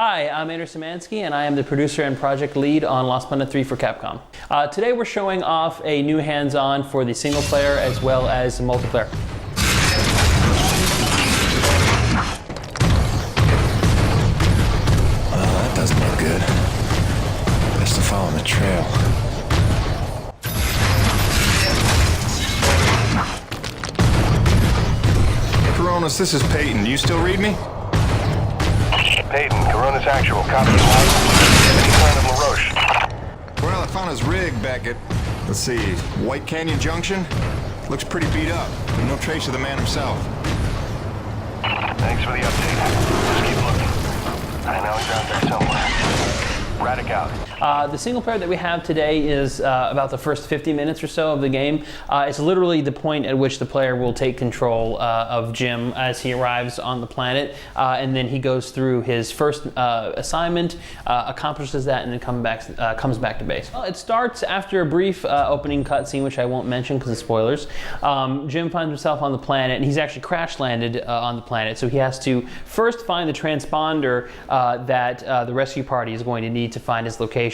Hi, I'm Andrew Szymanski, and I am the producer and project lead on Lost Planet 3 for Capcom. Today we're showing off a new hands-on for the single player as well as multiplayer. That doesn't look good. Best to follow the trail. Coronas, this is Peyton. Do you still read me? Peyton, Coronas Actual, copy live. Any sign of LaRoche? Well, I found his rig back at, let's see, White Canyon Junction. Looks pretty beat up, but no trace of the man himself. Thanks for the update. Just keep looking. I know he's out there somewhere. Radic out. The single player that we have today is about the first 50 minutes or so of the game. It's literally the point at which the player will take control of Jim as he arrives on the planet, and then he goes through his first assignment, accomplishes that, and then comes back to base. Well, it starts after a brief opening cutscene, which I won't mention because of spoilers. Jim finds himself on the planet, and he's actually crash landed on the planet, so he has to first find the transponder that the rescue party is going to need to find his location.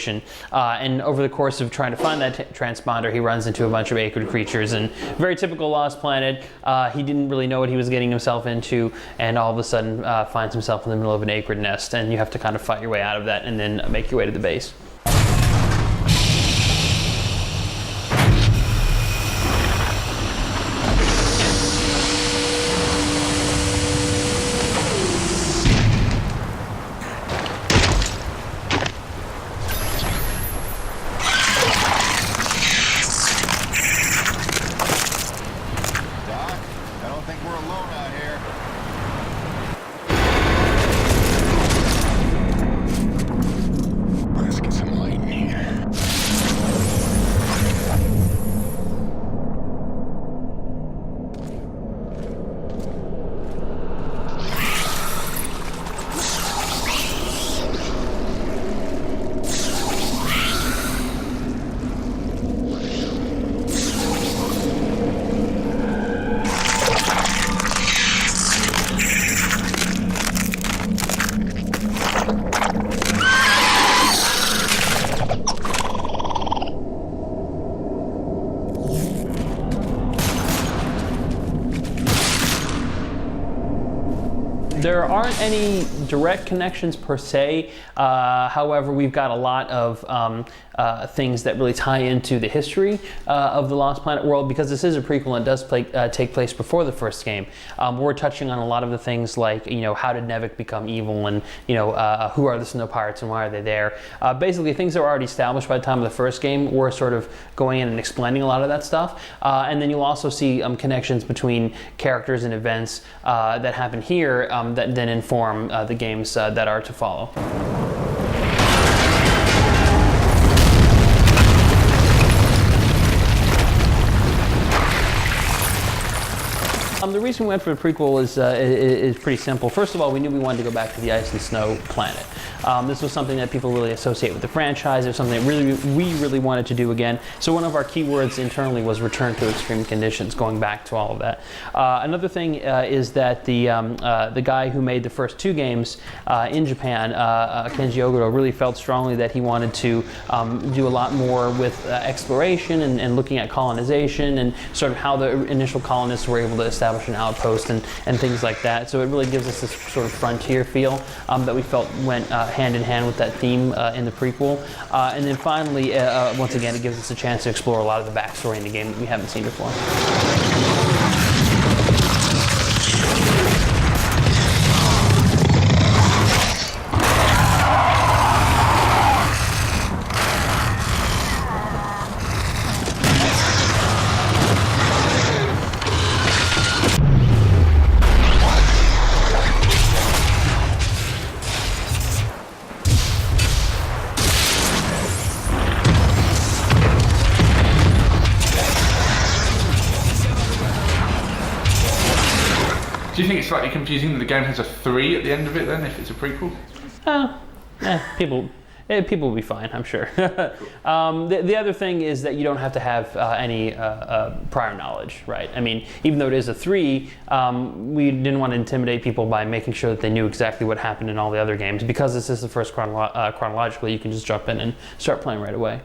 And over the course of trying to find that transponder, he runs into a bunch of acrid creatures, and very typical Lost Planet. He didn't really know what he was getting himself into, and all of a sudden finds himself in the middle of an acrid nest, and you have to kind of fight your way out of that and then make your way to the base. There aren't any direct connections per se. However, we've got a lot of things that really tie into the history of the Lost Planet world, because this is a prequel and it does take place before the first game. We're touching on a lot of the things like, how did Nevik become evil, and who are the Snow Pirates and why are they there? Basically, things that were already established by the time of the first game. We're sort of going in and explaining a lot of that stuff. And then you'll also see connections between characters and events that happen here that then inform the games that are to follow. The reason we went for the prequel is pretty simple. First of all, we knew we wanted to go back to the ice and snow planet. This was something that people really associate with the franchise. It was something that we really wanted to do again. So one of our keywords internally was return to extreme conditions, going back to all of that. Another thing is that the guy who made the first two games in Japan, Kenji Oguro, really felt strongly that he wanted to do a lot more with exploration and looking at colonization and sort of how the initial colonists were able to establish an outpost and things like that. So it really gives us this sort of frontier feel that we felt went hand in hand with that theme in the prequel. And then finally, once again, it gives us a chance to explore a lot of the backstory in the game that we haven't seen before. Do you think it's slightly confusing that the game has a 3 at the end of it then, if it's a prequel? People People will be fine, I'm sure. The other thing is that you don't have to have any prior knowledge, right? I mean, even though it is a 3, we didn't want to intimidate people by making sure that they knew exactly what happened in all the other games. Because this is the first chronologically, you can just jump in and start playing right away.